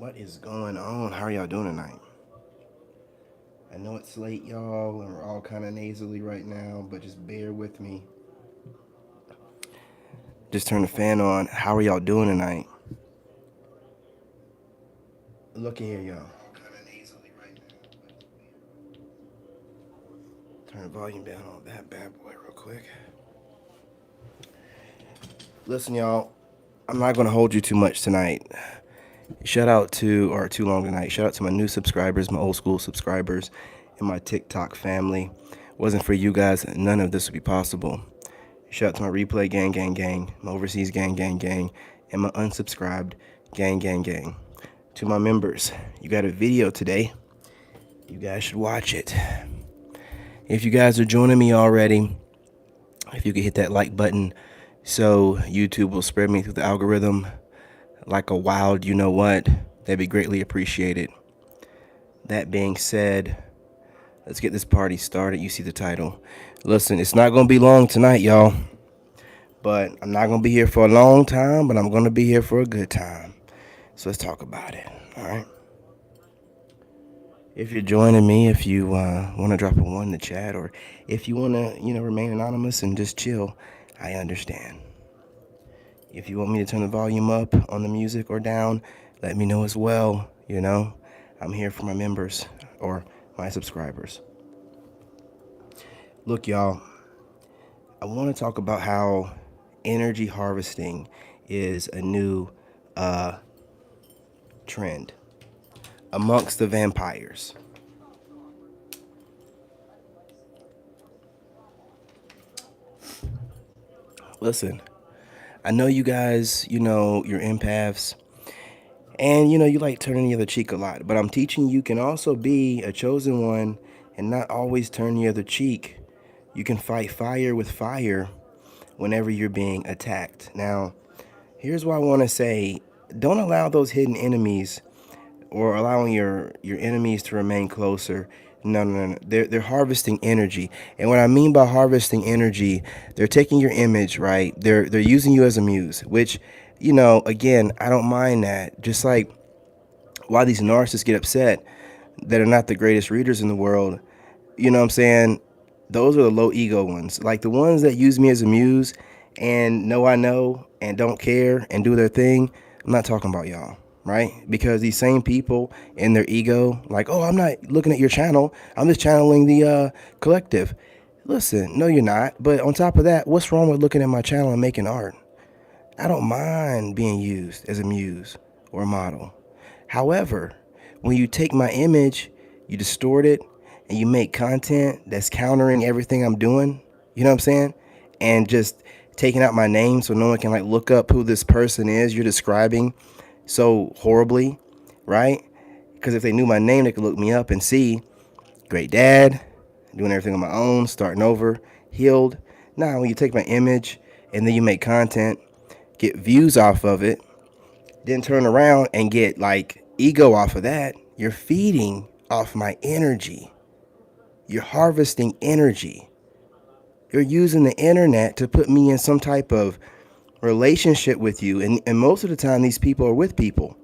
What is going on? How are y'all doing tonight? I know it's late, y'all, and we're all kind of nasally right now, but just bear with me. Just turn the fan on. How are y'all doing tonight? Look at here, y'all. Turn the volume down on that bad boy real quick. Listen, y'all, I'm not going to hold you too much tonight. Shout out to, or too long tonight, shout out to my new subscribers, my old school subscribers, and my TikTok family. Wasn't for you guys, none of this would be possible. Shout out to my replay gang, my overseas gang, and my unsubscribed gang. To my members, you got a video today. You guys should watch it. If you guys are joining me already, if you could hit that like button so YouTube will spread me through the algorithm like a wild you know what, that'd be greatly appreciated. That being said, let's get this party started. You see the title. Listen, it's not going to be long tonight, y'all. But I'm not going to be here for a long time, but I'm going to be here for a good time. So let's talk about it, all right? If you're joining me, if you want to drop a 1 in the chat, or if you want to, remain anonymous and just chill, I understand. If you want me to turn the volume up on the music or down, let me know as well, I'm here for my members or my subscribers. Look, y'all, I want to talk about how energy harvesting is a new trend amongst the vampires. Listen, I know you guys, you're empaths, and you like turning the other cheek a lot, but I'm teaching you can also be a chosen one and not always turn the other cheek. You can fight fire with fire whenever you're being attacked. Now, here's what I want to say. Don't allow those hidden enemies or allowing your enemies to remain closer. No. They're harvesting energy. And what I mean by harvesting energy, they're taking your image, right? They're using you as a muse, which, again, I don't mind that. Just like why these narcissists get upset that are not the greatest readers in the world, you know what I'm saying? Those are the low ego ones. Like the ones that use me as a muse and know I know and don't care and do their thing. I'm not talking about y'all, right? Because these same people in their ego, like, oh, I'm not looking at your channel. I'm just channeling the collective. Listen, no, you're not. But on top of that, what's wrong with looking at my channel and making art? I don't mind being used as a muse or a model. However, when you take my image, you distort it, and you make content that's countering everything I'm doing, you know what I'm saying? And just taking out my name so no one can like look up who this person is you're describing so horribly, right? Because if they knew my name, they could look me up and see great dad, doing everything on my own, starting over, healed. Now, when you take my image and then you make content, get views off of it, then turn around and get like ego off of that, you're feeding off my energy. You're harvesting energy. You're using the internet to put me in some type of relationship with you. And most of the time, these people are with people.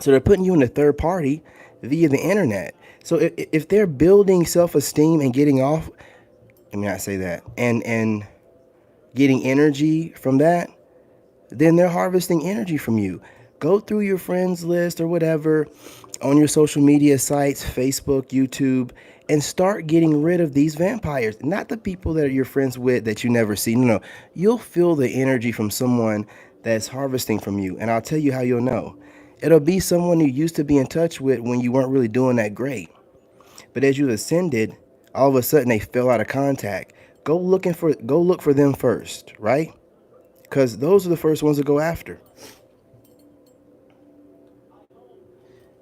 So they're putting you in a third party via the internet. So if they're building self-esteem and getting off, let me not say that, and getting energy from that, then they're harvesting energy from you. Go through your friends list or whatever on your social media sites, Facebook, YouTube, and start getting rid of these vampires. Not the people that you're friends with that you never see. No. You'll feel the energy from someone that's harvesting from you. And I'll tell you how you'll know. It'll be someone you used to be in touch with when you weren't really doing that great. But as you ascended, all of a sudden they fell out of contact. Go look for them first, right? Because those are the first ones to go after.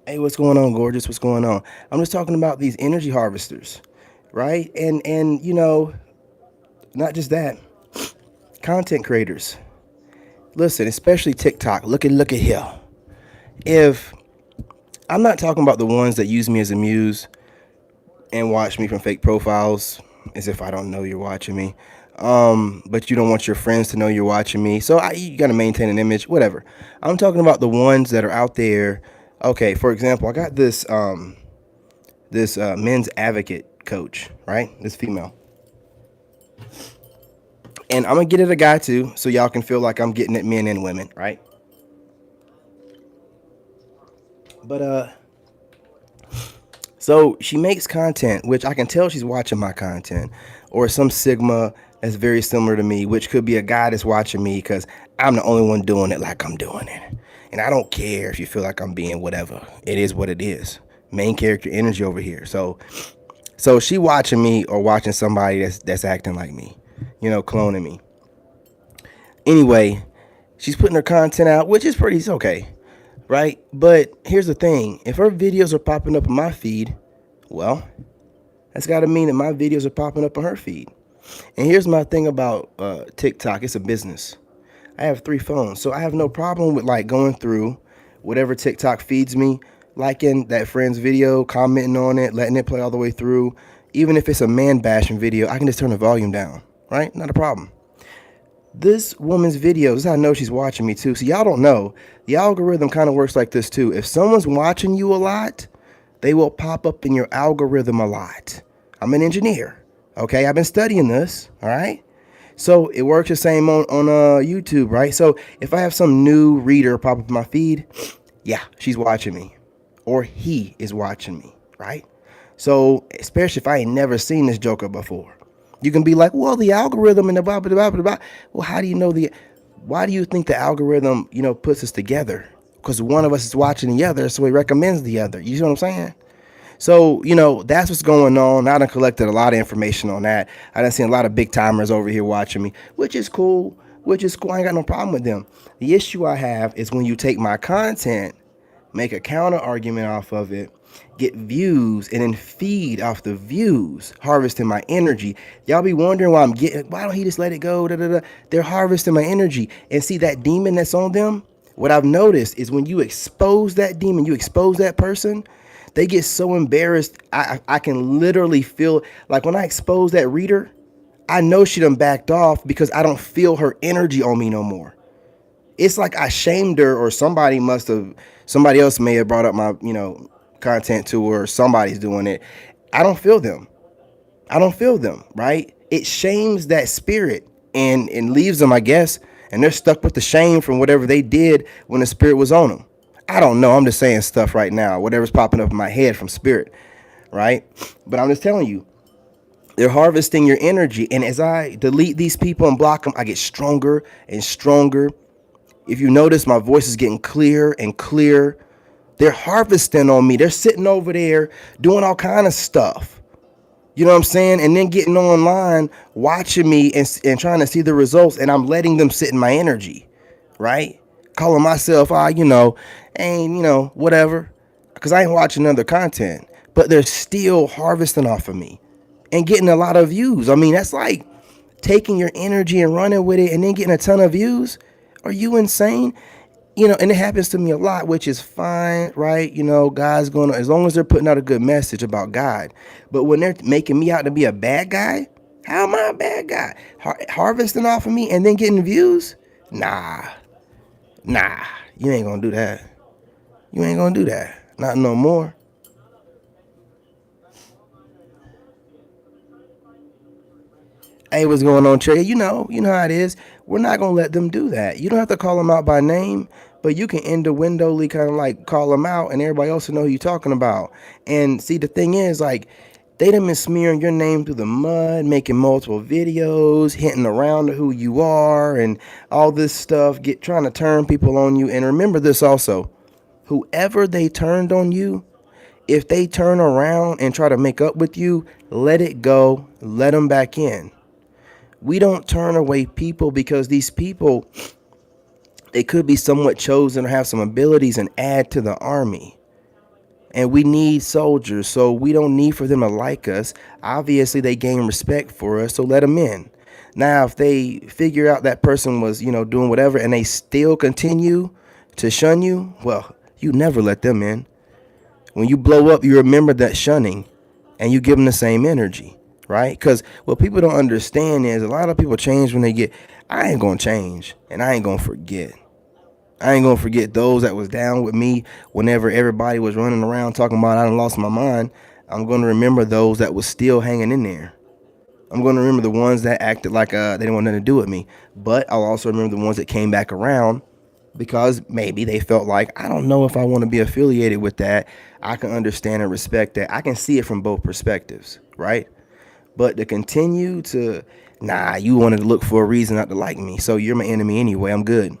Hey, what's going on, gorgeous? What's going on? I'm just talking about these energy harvesters, right? And not just that, content creators. Listen, especially TikTok. Look at here. If I'm not talking about the ones that use me as a muse and watch me from fake profiles, as if I don't know you're watching me. But you don't want your friends to know you're watching me. So you got to maintain an image, whatever. I'm talking about the ones that are out there Okay, for example, I got this men's advocate coach, right? This female. And I'm gonna get it a guy too, so y'all can feel like I'm getting at men and women, right? But so she makes content, which I can tell she's watching my content, or some Sigma that's very similar to me, which could be a guy that's watching me because I'm the only one doing it like I'm doing it. And I don't care if you feel like I'm being whatever. It is what it is. Main character energy over here. So she watching me or watching somebody that's acting like me, cloning me. Anyway, she's putting her content out, which is pretty it's okay, right? But here's the thing: if her videos are popping up in my feed, well, that's got to mean that my videos are popping up on her feed. And here's my thing about TikTok: it's a business. I have 3 phones, so I have no problem with like going through whatever TikTok feeds me, liking that friend's video, commenting on it, letting it play all the way through. Even if it's a man bashing video, I can just turn the volume down, right? Not a problem. This woman's videos, this is how I know she's watching me too. So y'all don't know. The algorithm kind of works like this too. If someone's watching you a lot, they will pop up in your algorithm a lot. I'm an engineer. Okay, I've been studying this. All right. So it works the same on YouTube, right? So if I have some new reader pop up in my feed, yeah, she's watching me, or he is watching me, right? So especially if I ain't never seen this joker before, you can be like, well, the algorithm and the blah blah blah blah blah. Well, how do you know the? Why do you think the algorithm, puts us together? Because one of us is watching the other, so it recommends the other. You see what I'm saying? So, that's what's going on. I done collected a lot of information on that. I done seen a lot of big timers over here watching me, which is cool. Which is cool. I ain't got no problem with them. The issue I have is when you take my content, make a counter argument off of it, get views, and then feed off the views, harvesting my energy. Y'all be wondering why don't he just let it go? Da, da, da. They're harvesting my energy. And see that demon that's on them? What I've noticed is when you expose that demon, you expose that person, they get so embarrassed. I can literally feel like when I expose that reader, I know she done backed off because I don't feel her energy on me no more. It's like I shamed her, or somebody else may have brought up my, content to her, or somebody's doing it. I don't feel them. I don't feel them, right? It shames that spirit and leaves them, I guess, and they're stuck with the shame from whatever they did when the spirit was on them. I don't know. I'm just saying stuff right now, whatever's popping up in my head from spirit, right? But I'm just telling you, they're harvesting your energy. And as I delete these people and block them, I get stronger and stronger. If you notice, my voice is getting clear and clear. They're harvesting on me. They're sitting over there doing all kind of stuff. You know what I'm saying? And then getting online, watching me and trying to see the results. And I'm letting them sit in my energy, right? Calling myself, whatever. Because I ain't watching other content. But they're still harvesting off of me and getting a lot of views. I mean, that's like taking your energy and running with it and then getting a ton of views. Are you insane? And it happens to me a lot, which is fine, right? God's gonna, as long as they're putting out a good message about God. But when they're making me out to be a bad guy, how am I a bad guy? Harvesting off of me and then getting views? Nah, you ain't gonna do that. You ain't gonna do that. Not no more. Hey, what's going on, Trey? You know how it is. We're not gonna let them do that. You don't have to call them out by name, but you can independently kind of like call them out, and everybody else will know who you're talking about. And see, the thing is, like, they done been smearing your name through the mud, making multiple videos, hinting around to who you are, and all this stuff, trying to turn people on you. And remember this also: whoever they turned on you, if they turn around and try to make up with you, let it go. Let them back in. We don't turn away people because these people, they could be somewhat chosen or have some abilities and add to the army. And we need soldiers, so we don't need for them to like us. Obviously, they gain respect for us, so let them in. Now, if they figure out that person was, doing whatever, and they still continue to shun you, well, you never let them in. When you blow up, you remember that shunning, and you give them the same energy. Right? Because what people don't understand is a lot of people change when they get, I ain't going to change and I ain't going to forget. I ain't gonna forget those that was down with me whenever everybody was running around talking about I done lost my mind. I'm gonna remember those that was still hanging in there. I'm gonna remember the ones that acted like they didn't want nothing to do with me. But I'll also remember the ones that came back around because maybe they felt like I don't know if I want to be affiliated with that. I can understand and respect that. I can see it from both perspectives, right? But to continue to, nah, you wanted to look for a reason not to like me, so you're my enemy anyway. I'm good.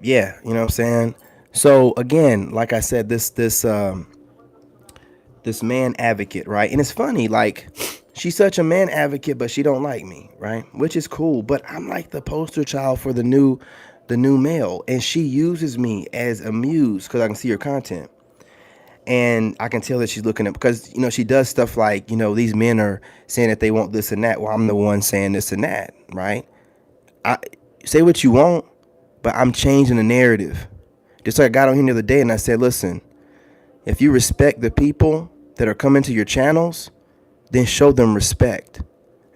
Yeah, you know what I'm saying. So again, like I said, this man advocate, right? And it's funny, like she's such a man advocate, but she don't like me, right? Which is cool, but I'm like the poster child for the new male, and she uses me as a muse because I can see her content. And I can tell that she's looking at because she does stuff like these men are saying that they want this and that. Well, I'm the one saying this and that, right? I say what you want, but I'm changing the narrative. Just like I got on here the other day and I said, listen, if you respect the people that are coming to your channels, then show them respect.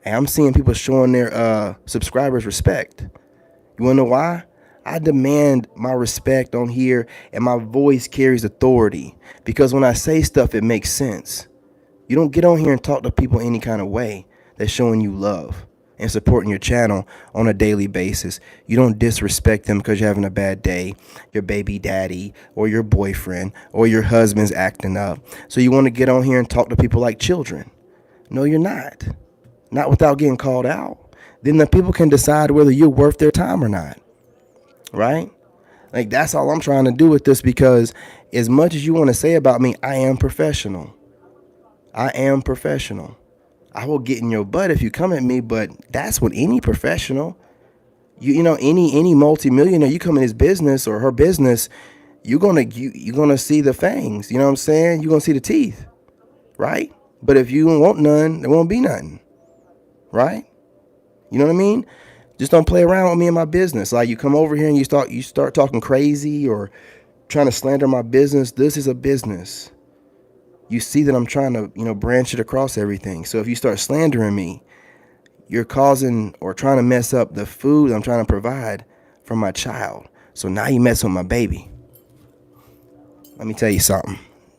And I'm seeing people showing their subscribers respect. You wanna know why? I demand my respect on here, and my voice carries authority because when I say stuff, it makes sense. You don't get on here and talk to people any kind of way that's showing you love and supporting your channel on a daily basis. You don't disrespect them because you're having a bad day, your baby daddy, or your boyfriend, or your husband's acting up. So you want to get on here and talk to people like children. No, you're not. Not without getting called out. Then the people can decide whether you're worth their time or not, right? Like that's all I'm trying to do with this because as much as you want to say about me, I am professional. I am professional. I will get in your butt if you come at me, but that's what any professional, any multimillionaire, you come in his business or her business, you're gonna see the fangs. You know what I'm saying? You're gonna see the teeth, right? But if you don't want none, there won't be nothing, right? You know what I mean? Just don't play around with me in my business. Like you come over here and you start talking crazy or trying to slander my business. This is a business. You see that I'm trying to, branch it across everything. So if you start slandering me, you're causing or trying to mess up the food I'm trying to provide for my child. So now you mess with my baby. Let me tell you something.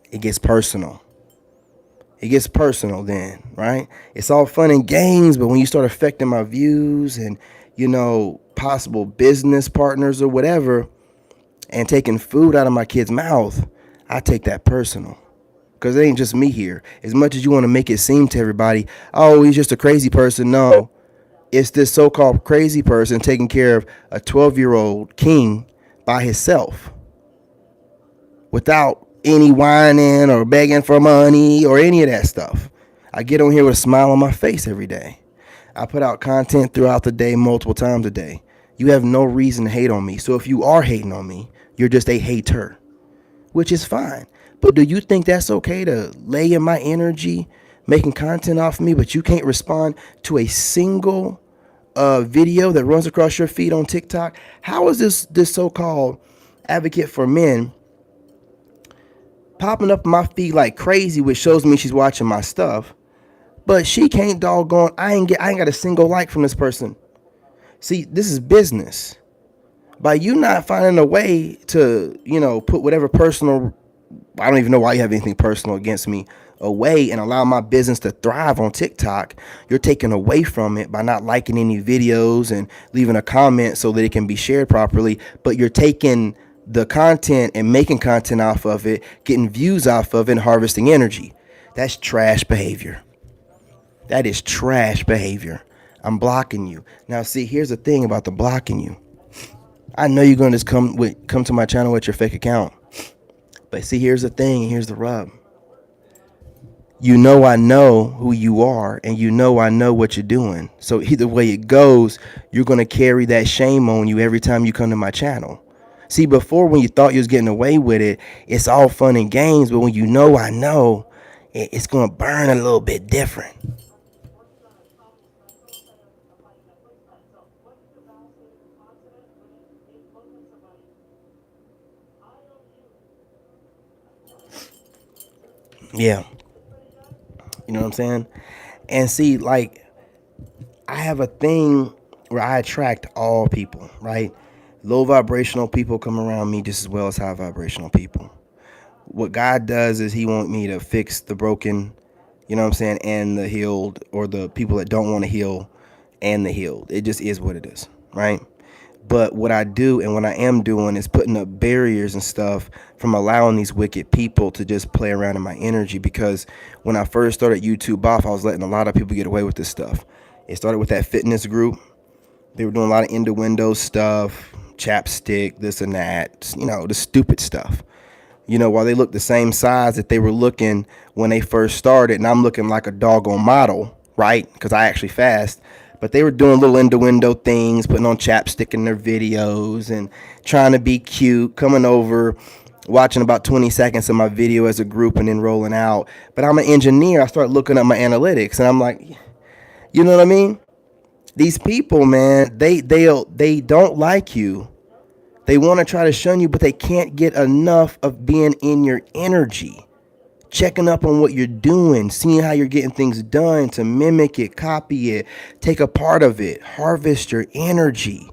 It gets personal. It gets personal then, right? It's all fun and games, but when you start affecting my views and, possible business partners or whatever, and taking food out of my kid's mouth, I take that personal. Because it ain't just me here. As much as you want to make it seem to everybody, oh, he's just a crazy person. No, it's this so-called crazy person taking care of a 12-year-old king by himself without any whining or begging for money or any of that stuff. I get on here with a smile on my face every day. I put out content throughout the day multiple times a day. You have no reason to hate on me. So if you are hating on me, you're just a hater, which is fine. But do you think that's okay to lay in my energy making content off me, but you can't respond to a single video that runs across your feed on TikTok? How is this so-called advocate for men popping up in my feed like crazy, which shows me she's watching my stuff, but she can't doggone I ain't got a single like from this person. See, this is business. By you not finding a way to, put whatever personal, I don't even know why you have anything personal against me, away and allow my business to thrive on TikTok, you're taking away from it by not liking any videos and leaving a comment so that it can be shared properly. But you're taking the content and making content off of it, getting views off of it, and harvesting energy. That's trash behavior. That is trash behavior. I'm blocking you. Now, see, here's the thing about the blocking you. I know you're gonna just come to my channel with your fake account. But see, here's the thing, here's the rub. I know who you are, and I know what you're doing. So either way it goes, you're going to carry that shame on you every time you come to my channel. See, before when you thought you was getting away with it, it's all fun and games. But when I know, it's going to burn a little bit different. Yeah. You know what I'm saying? And see, like, I have a thing where I attract all people, right? Low vibrational people come around me just as well as high vibrational people. What God does is he want me to fix the broken, you know what I'm saying, and the healed, or the people that don't want to heal and the healed. It just is what it is, right? But what I do and what I am doing is putting up barriers and stuff from allowing these wicked people to just play around in my energy. Because when I first started YouTube off, I was letting a lot of people get away with this stuff. It started with that fitness group. They were doing a lot of innuendo stuff, chapstick, this and that, the stupid stuff. While they look the same size that they were looking when they first started, and I'm looking like a doggone model, right? Because I actually fast. But they were doing little innuendo things, putting on chapstick in their videos and trying to be cute, coming over, watching about 20 seconds of my video as a group and then rolling out. But I'm an engineer. I start looking at my analytics and I'm like, you know what I mean? These people, man, they don't like you. They want to try to shun you, but they can't get enough of being in your energy, checking up on what you're doing, seeing how you're getting things done, to mimic it, copy it, take a part of it, harvest your energy,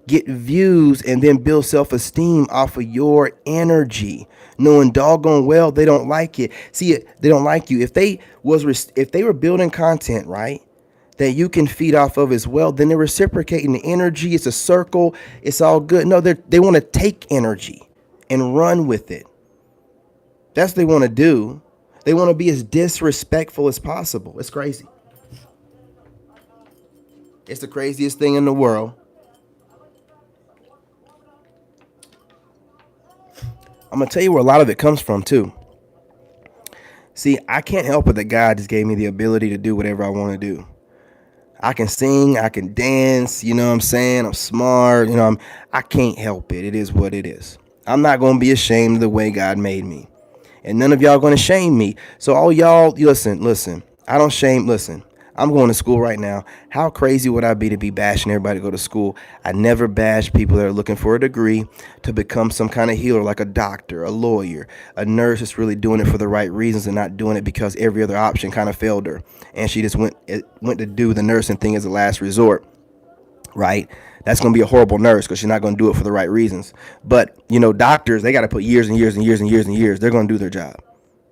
get views, and then build self-esteem off of your energy, knowing doggone well they don't like it. See, they don't like you. If they were building content, right, that you can feed off of as well, then they're reciprocating the energy. It's a circle. It's all good. No, they want to take energy and run with it. That's what they want to do. They want to be as disrespectful as possible. It's crazy. It's the craziest thing in the world. I'm going to tell you where a lot of it comes from, too. See, I can't help it that God just gave me the ability to do whatever I want to do. I can sing, I can dance, you know what I'm saying? I'm smart, I can't help it. It is what it is. I'm not going to be ashamed of the way God made me. And none of y'all going to shame me. So all y'all, listen. I don't shame, listen. I'm going to school right now. How crazy would I be to be bashing everybody to go to school? I never bash people that are looking for a degree to become some kind of healer, like a doctor, a lawyer, a nurse that's really doing it for the right reasons and not doing it because every other option kind of failed her. And she just went to do the nursing thing as a last resort, right? That's going to be a horrible nurse because she's not going to do it for the right reasons. But, doctors, they got to put years and years and years and years and years. They're going to do their job,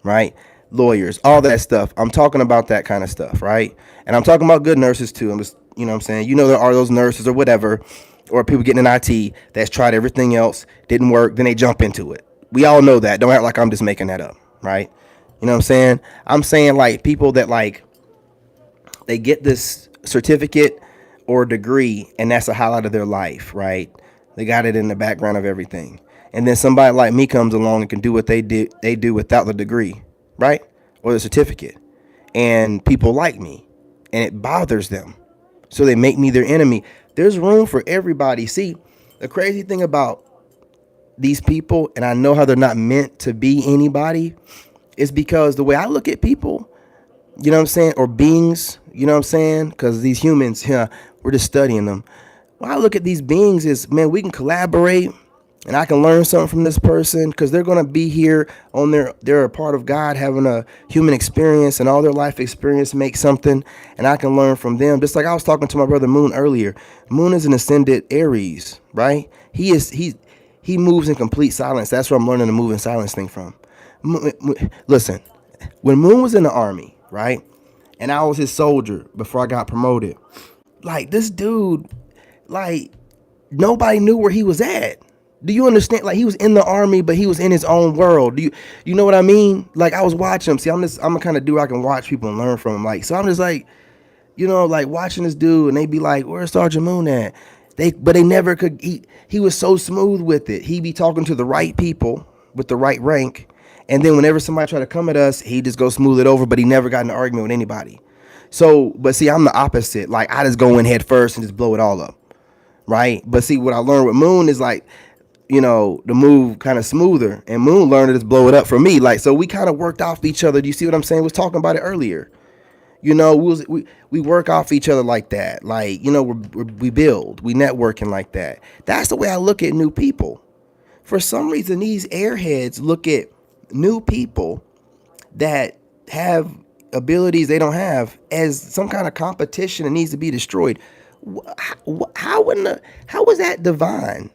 right? Lawyers, all that stuff. I'm talking about that kind of stuff, right? And I'm talking about good nurses too. I'm just, what I'm saying? There are those nurses or whatever, or people getting in IT that's tried everything else, didn't work, then they jump into it. We all know that. Don't act like I'm just making that up, right? You know what I'm saying? I'm saying like people that like, they get this certificate or degree and that's a highlight of their life, right? They got it in the background of everything. And then somebody like me comes along and can do what they do without the degree, right? Or the certificate. And people like me and it bothers them. So they make me their enemy. There's room for everybody. See, the crazy thing about these people, and I know how they're not meant to be anybody, is because the way I look at people, you know what I'm saying, or beings, you know what I'm saying, because these humans, we're just studying them. When I look at these beings is, man, we can collaborate and I can learn something from this person because they're going to be here on they're a part of God having a human experience, and all their life experience makes something, and I can learn from them. Just like I was talking to my brother Moon earlier. Moon is an ascended Aries, right? He moves in complete silence. That's where I'm learning the move in silence thing from. Listen, when Moon was in the army, right? And I was his soldier before I got promoted. Like, this dude, like, nobody knew where he was at. Do you understand? Like, he was in the army, but he was in his own world. You know what I mean? Like, I was watching him. See, I'm a kind of dude I can watch people and learn from him. Like, so I'm just like, like watching this dude, and they be like, "Where's Sergeant Moon at?" But they never could. He was so smooth with it. He be talking to the right people with the right rank, and then whenever somebody try to come at us, he just go smooth it over. But he never got in an argument with anybody. So, but see, I'm the opposite. Like, I just go in head first and just blow it all up, right? But see, what I learned with Moon is like, the move kind of smoother, and Moon learned to just blow it up for me. Like, so we kind of worked off each other. Do you see what I'm saying? We was talking about it earlier. We work off each other like that. Like, we build, we networking like that. That's the way I look at new people. For some reason, these airheads look at new people that have abilities they don't have as some kind of competition that needs to be destroyed. How was that divine?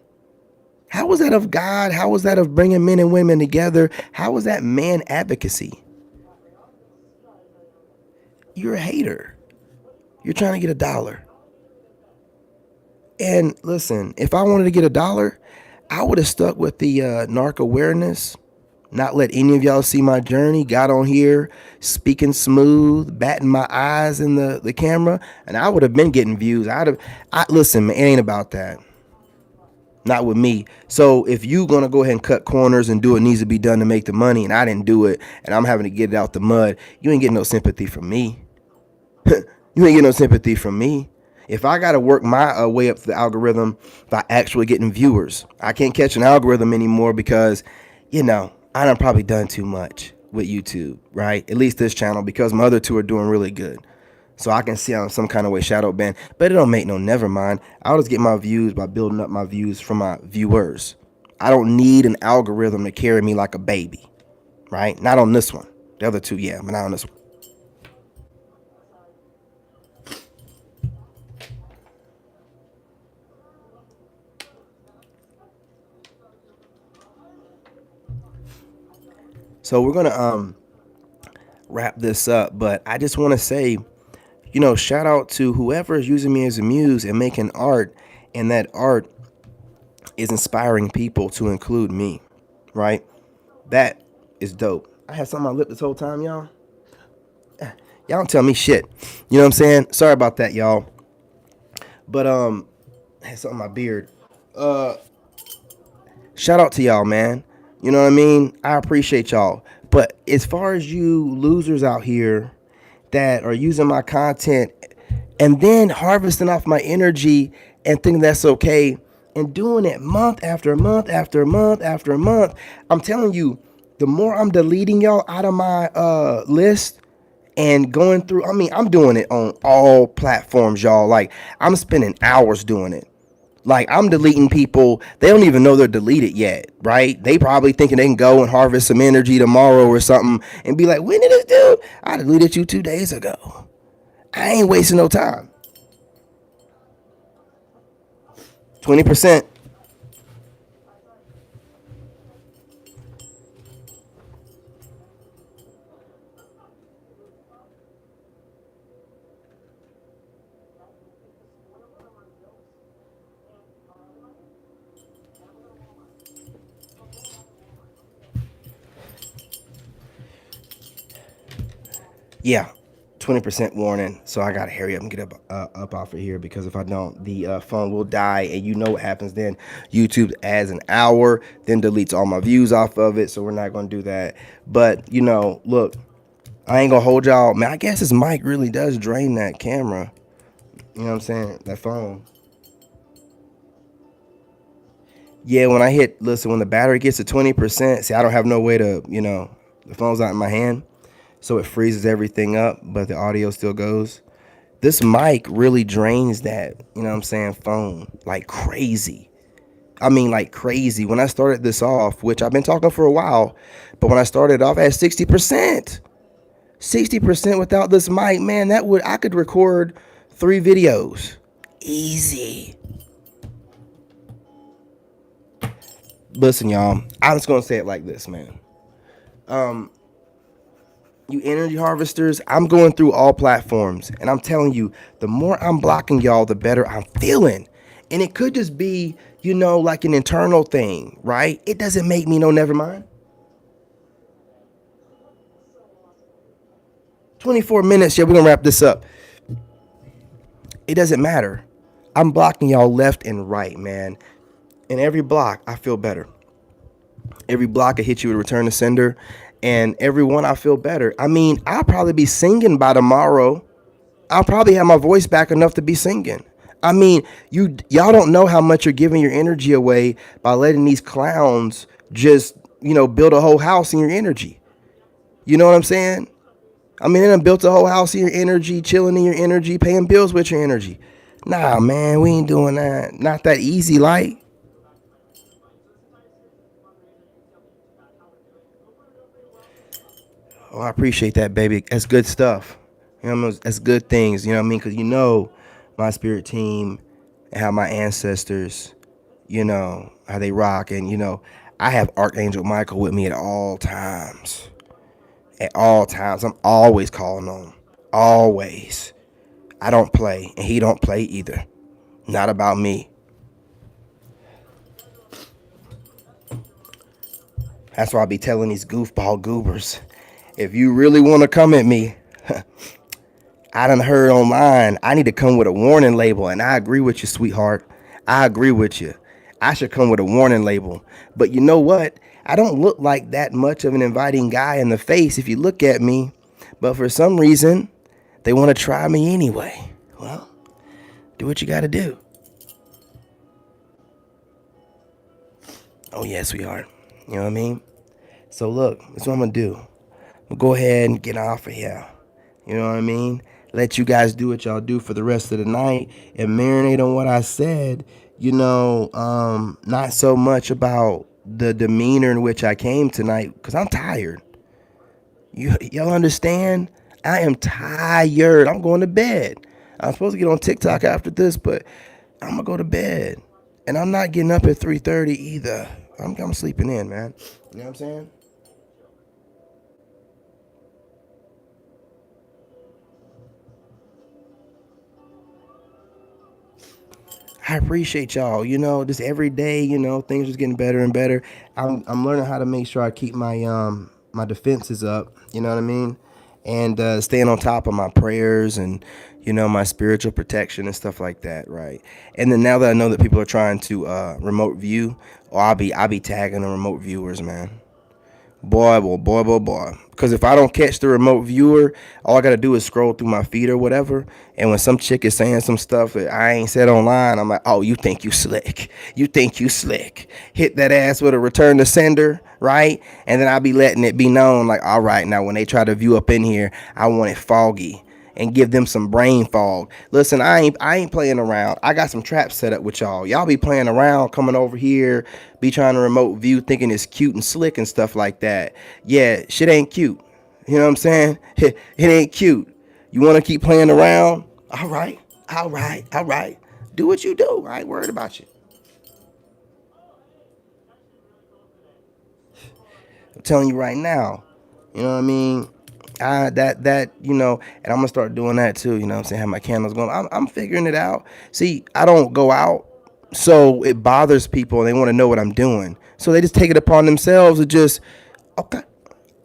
How was that of God? How was that of bringing men and women together? How was that man advocacy? You're a hater. You're trying to get a dollar. And listen, if I wanted to get a dollar, I would have stuck with the narc awareness, not let any of y'all see my journey, got on here speaking smooth, batting my eyes in the camera, and I would have been getting views. Listen, man, it ain't about that. Not with me. So if you gonna go ahead and cut corners and do what needs to be done to make the money, and I didn't do it, and I'm having to get it out the mud, you ain't getting no sympathy from me. You ain't getting no sympathy from me. If I got to work my way up the algorithm by actually getting viewers, I can't catch an algorithm anymore because, I done probably done too much with YouTube, right? At least this channel, because my other two are doing really good. So I can see on some kind of way shadow ban, but it don't make no never mind. I'll just get my views by building up my views from my viewers. I don't need an algorithm to carry me like a baby, right? Not on this one. The other two, yeah, but not on this one. So we're gonna wrap this up, but I just want to say, shout out to whoever is using me as a muse and making art, and that art is inspiring people to include me, right? That is dope. I had something on my lip this whole time, y'all. Y'all don't tell me shit. You know what I'm saying? Sorry about that, y'all. But I had something on my beard. Shout out to y'all, man. You know what I mean? I appreciate y'all. But as far as you losers out here that are using my content and then harvesting off my energy and thinking that's okay and doing it month after month after month after month, I'm telling you, the more I'm deleting y'all out of my list and going through, I mean, I'm doing it on all platforms, y'all. Like, I'm spending hours doing it. Like, I'm deleting people, they don't even know they're deleted yet, right? They probably thinking they can go and harvest some energy tomorrow or something and be like, when did this dude? I deleted you 2 days ago. I ain't wasting no time. 20%. Yeah, 20% warning. So I gotta hurry up and get up off of here, because if I don't, the phone will die, and you know what happens then. YouTube adds an hour, then deletes all my views off of it. So we're not gonna do that. But look, I ain't gonna hold y'all, man. I guess this mic really does drain that camera. You know what I'm saying? That phone. Yeah, when the battery gets to 20%, see, I don't have no way to, the phone's not in my hand, so it freezes everything up, but the audio still goes. This mic really drains that, phone like crazy. I mean, like crazy. When I started this off, which I've been talking for a while, but when I started off at 60%, 60% without this mic, man, I could record 3 videos. Easy. Listen, y'all, I'm just gonna say it like this, man. You energy harvesters, I'm going through all platforms, and I'm telling you, the more I'm blocking y'all, the better I'm feeling. And it could just be, like an internal thing, right? It doesn't make me no never mind. 24 minutes, yeah, we're gonna wrap this up. It doesn't matter. I'm blocking y'all left and right, man. And every block, I feel better. Every block I hit you with return to sender, and every one I feel better. I mean, I'll probably be singing by tomorrow. I'll probably have my voice back enough to be singing. I mean, y'all don't know how much you're giving your energy away by letting these clowns just, build a whole house in your energy. You know what I'm saying? I mean, they done built a whole house in your energy, chilling in your energy, paying bills with your energy. Nah, man, we ain't doing that. Not that easy, like. Oh, I appreciate that, baby. That's good stuff. You know, that's good things. You know what I mean? Because my spirit team and how my ancestors, how they rock, and I have Archangel Michael with me at all times. At all times, I'm always calling on him. Always. I don't play, and he don't play either. Not about me. That's why I be telling these goofball goobers, if you really want to come at me, I done heard online, I need to come with a warning label. And I agree with you, sweetheart. I agree with you. I should come with a warning label. But you know what? I don't look like that much of an inviting guy in the face if you look at me. But for some reason, they want to try me anyway. Well, do what you got to do. Oh, yeah, sweetheart. You know what I mean? So look, that's what I'm going to do. We'll go ahead and get off of here. You know what I mean? Let you guys do what y'all do for the rest of the night and marinate on what I said. Not so much about the demeanor in which I came tonight, because I'm tired. Y'all understand? I am tired. I'm going to bed. I'm supposed to get on TikTok after this, but I'm going to go to bed. And I'm not getting up at 3:30 either. I'm sleeping in, man. You know what I'm saying? I appreciate y'all. Just every day, things just getting better and better. I'm learning how to make sure I keep my defenses up. You know what I mean? And staying on top of my prayers and my spiritual protection and stuff like that, right? And then now that I know that people are trying to remote view, I'll be tagging the remote viewers, man. Boy, boy, boy, boy, boy. Because if I don't catch the remote viewer, all I got to do is scroll through my feed or whatever. And when some chick is saying some stuff that I ain't said online, I'm like, oh, you think you slick. You think you slick. Hit that ass with a return to sender, right? And then I'll be letting it be known, like, all right, now when they try to view up in here, I want it foggy. And give them some brain fog. Listen, I ain't playing around. I got some traps set up with y'all. Y'all be playing around, coming over here, be trying to remote view, thinking it's cute and slick and stuff like that. Yeah, shit ain't cute. You know what I'm saying? It ain't cute. You want to keep playing around? All right, all right, all right. Do what you do. I ain't worried about you. I'm telling you right now. You know what I mean? And I'm gonna start doing that too. You know what I'm saying? Have my candles going. I'm figuring it out. See, I don't go out, so it bothers people, and they want to know what I'm doing. So they just take it upon themselves to just, okay.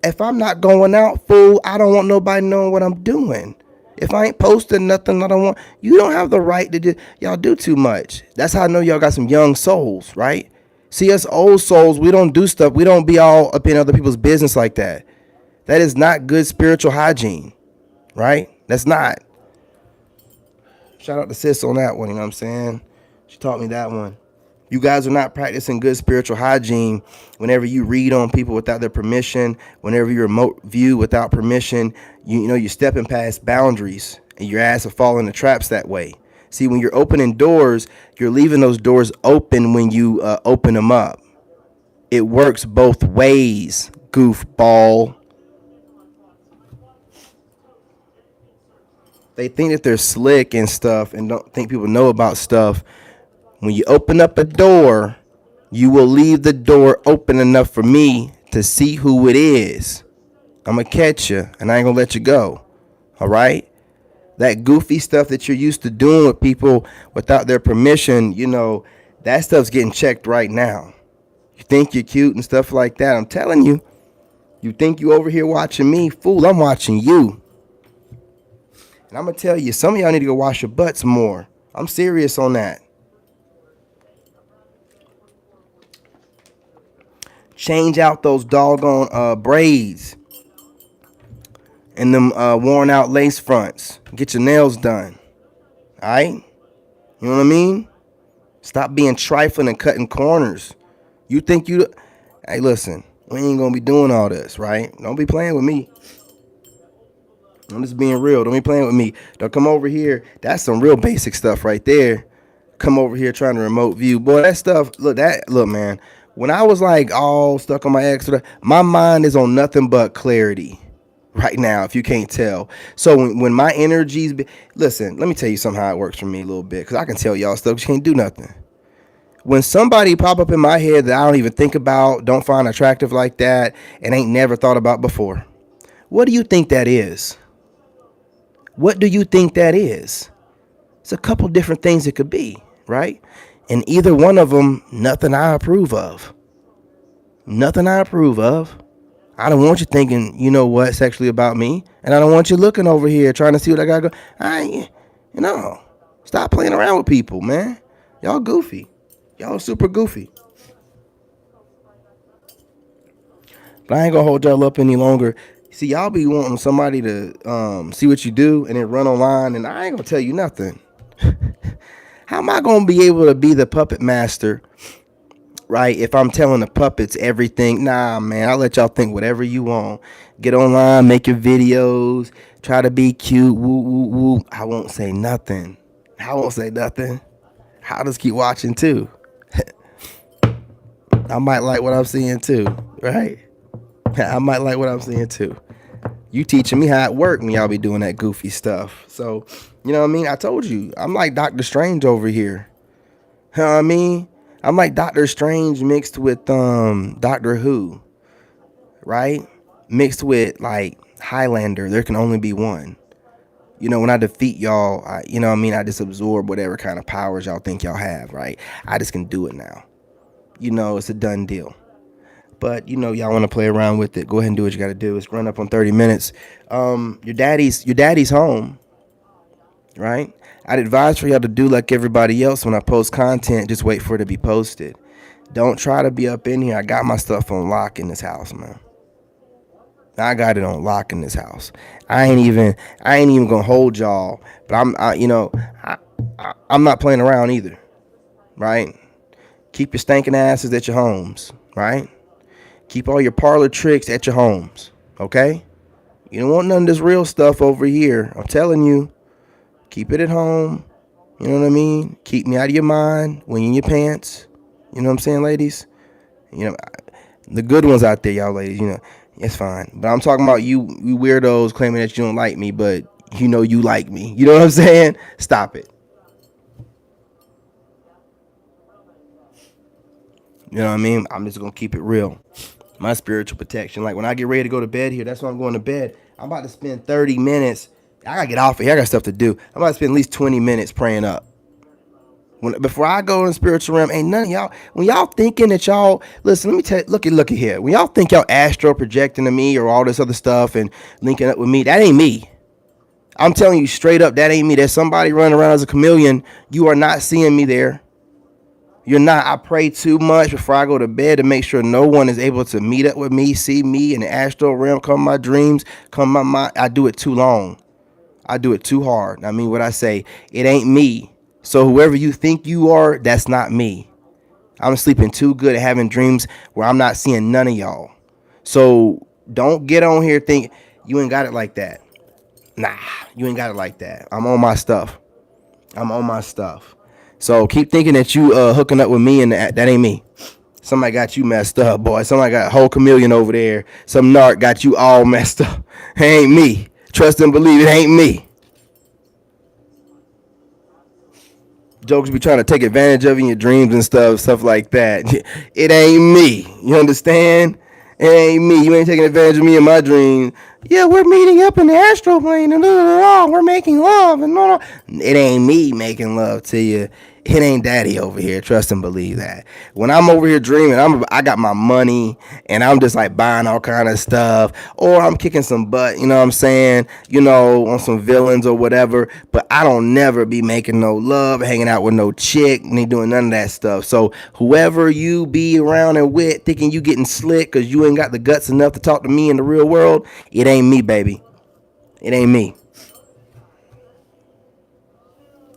If I'm not going out, fool, I don't want nobody knowing what I'm doing. If I ain't posting nothing, I don't want. You don't have the right to do. Y'all do too much. That's how I know y'all got some young souls, right? See, us old souls, we don't do stuff. We don't be all up in other people's business like that. That is not good spiritual hygiene, right? That's not. Shout out to sis on that one, you know what I'm saying? She taught me that one. You guys are not practicing good spiritual hygiene whenever you read on people without their permission, whenever you remote view without permission. You're stepping past boundaries, and your ass will fall into traps that way. See, when you're opening doors, you're leaving those doors open when you open them up. It works both ways, goofball. They think that they're slick and stuff and don't think people know about stuff. When you open up a door, you will leave the door open enough for me to see who it is. I'm going to catch you, and I ain't going to let you go. All right? That goofy stuff that you're used to doing with people without their permission, that stuff's getting checked right now. You think you're cute and stuff like that. I'm telling you, you think you over here watching me? Fool, I'm watching you. And I'm going to tell you, some of y'all need to go wash your butts more. I'm serious on that. Change out those doggone braids and them worn out lace fronts. Get your nails done. All right? You know what I mean? Stop being trifling and cutting corners. You think you... Hey, listen. We ain't going to be doing all this, right? Don't be playing with me. I'm just being real. Don't be playing with me. Don't come over here. That's some real basic stuff right there. Come over here trying to remote view. Boy, that stuff... Look, man. When I was like all stuck on my ex, my mind is on nothing but clarity. right now, if you can't tell. So when my energies listen, let me tell you something how it works for me a little bit, because I can tell y'all stuff, but you can't do nothing. When somebody pop up in my head that I don't even think about, don't find attractive like that, and ain't never thought about before, what do you think that is? What do you think that is? It's a couple different things it could be, right? And either one of them, nothing I approve of. Nothing I approve of. I don't want you thinking, you know what, sexually about me. And I don't want you looking over here trying to see what I got to go. Stop playing around with people, man. Y'all goofy. Y'all super goofy. But I ain't going to hold y'all up any longer. See, y'all be wanting somebody to see what you do and then run online, and I ain't going to tell you nothing. How am I going to be able to be the puppet master, right, if I'm telling the puppets everything? Nah, man, I'll let y'all think whatever you want. Get online, make your videos, try to be cute, woo, woo, woo. I won't say nothing. I'll just keep watching, too. I might like what I'm seeing, too, right? I might like what I'm seeing, too. You teaching me how it work when y'all be doing that goofy stuff. So, you know what I mean? I told you, I'm like Doctor Strange over here. You know what I mean? I'm like Doctor Strange mixed with Doctor Who, right? Mixed with like Highlander. There can only be one. You know, when I defeat y'all, you know what I mean? I just absorb whatever kind of powers y'all think y'all have, right? I just can do it now. You know, it's a done deal. But, you know, y'all want to play around with it. Go ahead and do what you got to do. It's run up on 30 minutes. Your daddy's home, right? I'd advise for y'all to do like everybody else. When I post content, just wait for it to be posted. Don't try to be up in here. I got my stuff on lock in this house, man. I got it on lock in this house. I ain't even gonna hold y'all. But I'm not playing around either, right? Keep your stinking asses at your homes, right? Keep all your parlor tricks at your homes, okay? You don't want none of this real stuff over here. I'm telling you, keep it at home. You know what I mean? Keep me out of your mind when you're in your pants. You know what I'm saying, ladies? You know, the good ones out there, y'all ladies, you know, it's fine. But I'm talking about you weirdos claiming that you don't like me, but you know you like me. You know what I'm saying? Stop it. You know what I mean? I'm just going to keep it real. My spiritual protection. Like when I get ready to go to bed here, that's when I'm going to bed. I'm about to spend 30 minutes. I got to get off of here. I got stuff to do. I'm about to spend at least 20 minutes praying up. Before I go in the spiritual realm, ain't none of y'all, when y'all thinking that y'all, listen, let me tell you, look at here. When y'all think y'all astro projecting to me or all this other stuff and linking up with me, that ain't me. I'm telling you straight up, that ain't me. There's somebody running around as a chameleon. You are not seeing me there. You're not. I pray too much before I go to bed to make sure no one is able to meet up with me, see me in the astral realm, come my dreams, come my mind. I do it too long. I do it too hard. I mean, what I say, it ain't me. So whoever you think you are, that's not me. I'm sleeping too good at having dreams where I'm not seeing none of y'all. So don't get on here think you ain't got it like that. Nah, you ain't got it like that. I'm on my stuff. So keep thinking that you hooking up with me and that ain't me. Somebody got you messed up, boy. Somebody got a whole chameleon over there. Some narc got you all messed up. It ain't me. Trust and believe it ain't me. Jokers be trying to take advantage of you in your dreams and stuff like that. It ain't me. You understand? It ain't me. You ain't taking advantage of me in my dreams. Yeah, we're meeting up in the astral plane and we're making love and no. It ain't me making love to you. It ain't daddy over here. Trust and believe that. When I'm over here dreaming, I got my money and I'm just like buying all kind of stuff, or I'm kicking some butt, you know what I'm saying? You know, on some villains or whatever. But I don't never be making no love, hanging out with no chick, and doing none of that stuff. So whoever you be around and with, thinking you getting slick because you ain't got the guts enough to talk to me in the real world, it ain't me, baby. It ain't me.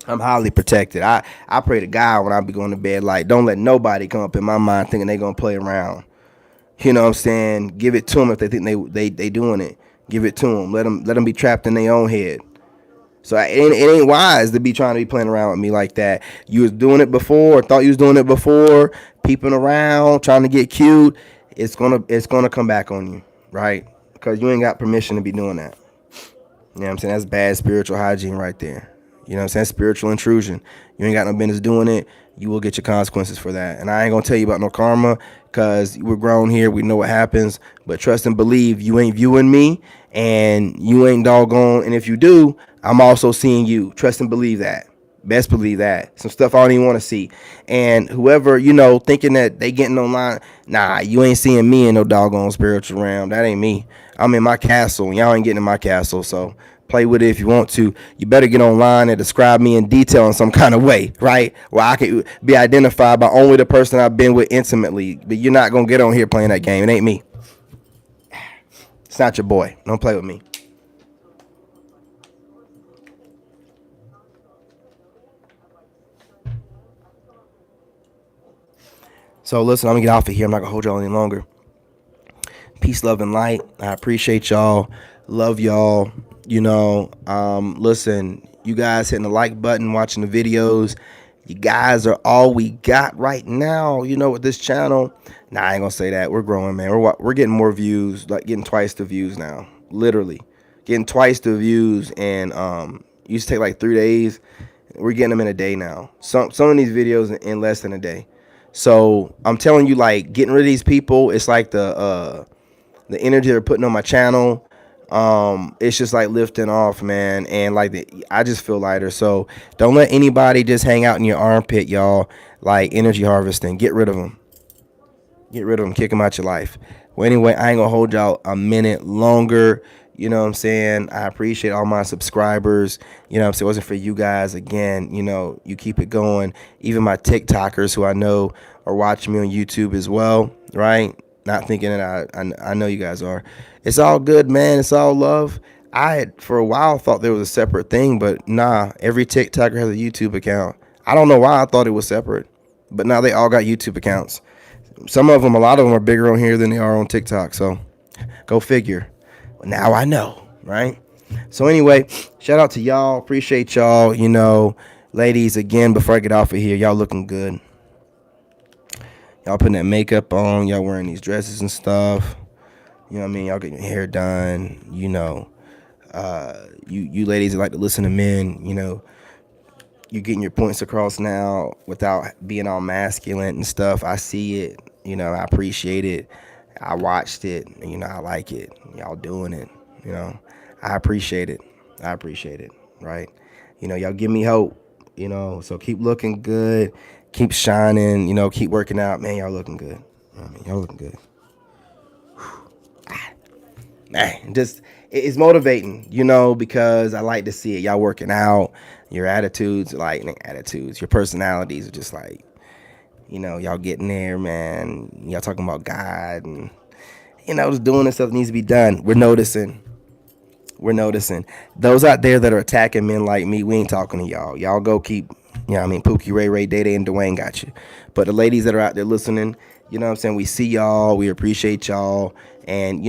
I'm highly protected. I pray to God when I be going to bed, like, don't let nobody come up in my mind thinking they gonna play around. You know what I'm saying? Give it to them if they think they doing it. Give it to them. Let them be trapped in their own head. So it ain't wise to be trying to be playing around with me like that. You was doing it before, or thought you was doing it before, peeping around, trying to get cute. It's gonna come back on you, right? because you ain't got permission to be doing that. You know what I'm saying? That's bad spiritual hygiene right there. You know what I'm saying? Spiritual intrusion. You ain't got no business doing it. You will get your consequences for that. And I ain't gonna tell you about no karma because we're grown here. We know what happens. But trust and believe you ain't viewing me and you ain't doggone. And if you do, I'm also seeing you. Trust and believe that. Best believe that. Some stuff I don't even want to see. And whoever, thinking that they getting online, nah, you ain't seeing me in no doggone spiritual realm. That ain't me. I'm in my castle. Y'all ain't getting in my castle. So play with it if you want to. You better get online and describe me in detail in some kind of way, right? Where I could be identified by only the person I've been with intimately. But you're not going to get on here playing that game. It ain't me. It's not your boy. Don't play with me. So listen, I'm gonna get off of here. I'm not gonna hold y'all any longer. Peace, love, and light. I appreciate y'all. Love y'all. Listen, you guys hitting the like button, watching the videos. You guys are all we got right now. With this channel. Nah, I ain't gonna say that. We're growing, man. We're getting more views, like getting twice the views now. Literally, getting twice the views, and used to take like 3 days. We're getting them in a day now. Some of these videos in less than a day. So I'm telling you, like, getting rid of these people, it's like the energy they're putting on my channel. It's just like lifting off, man. And like I just feel lighter. So don't let anybody just hang out in your armpit, y'all. Like energy harvesting. Get rid of them. Get rid of them. Kick them out your life. Well, anyway, I ain't gonna hold y'all a minute longer. You know what I'm saying? I appreciate all my subscribers. You know what I'm saying? It wasn't for you guys. Again, you keep it going. Even my TikTokers who I know are watching me on YouTube as well, right? Not thinking that I know you guys are. It's all good, man. It's all love. I had, for a while, thought there was a separate thing, but nah, every TikToker has a YouTube account. I don't know why I thought it was separate, but now they all got YouTube accounts. Some of them, a lot of them are bigger on here than they are on TikTok, so go figure. Now I know, right? So anyway, shout out to y'all. Appreciate y'all. Ladies, again, before I get off of here, y'all looking good. Y'all putting that makeup on. Y'all wearing these dresses and stuff. You know what I mean? Y'all getting your hair done. You ladies that like to listen to men, you're getting your points across now without being all masculine and stuff. I see it. I appreciate it. I watched it. I like it. Y'all doing it. I appreciate it. Right? Y'all give me hope. So keep looking good. Keep shining. Keep working out. Man, y'all looking good. Y'all looking good. Man, just it's motivating, because I like to see it. Y'all working out. Your attitudes, your personalities are just like, y'all getting there, man. Y'all talking about God and, just doing the stuff that needs to be done. We're noticing. Those out there that are attacking men like me, we ain't talking to y'all. Y'all go keep, Pookie, Ray, Day, and Dwayne got you. But the ladies that are out there listening, we see y'all. We appreciate y'all. And,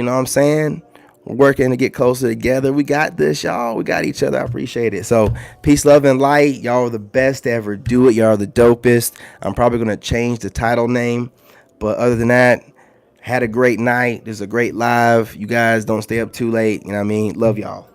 we're working to get closer together. We got this, y'all. We got each other. I appreciate it. So peace, love, and light. Y'all are the best to ever do it. Y'all are the dopest. I'm probably going to change the title name. But other than that, had a great night. This is a great live. You guys don't stay up too late. Love y'all.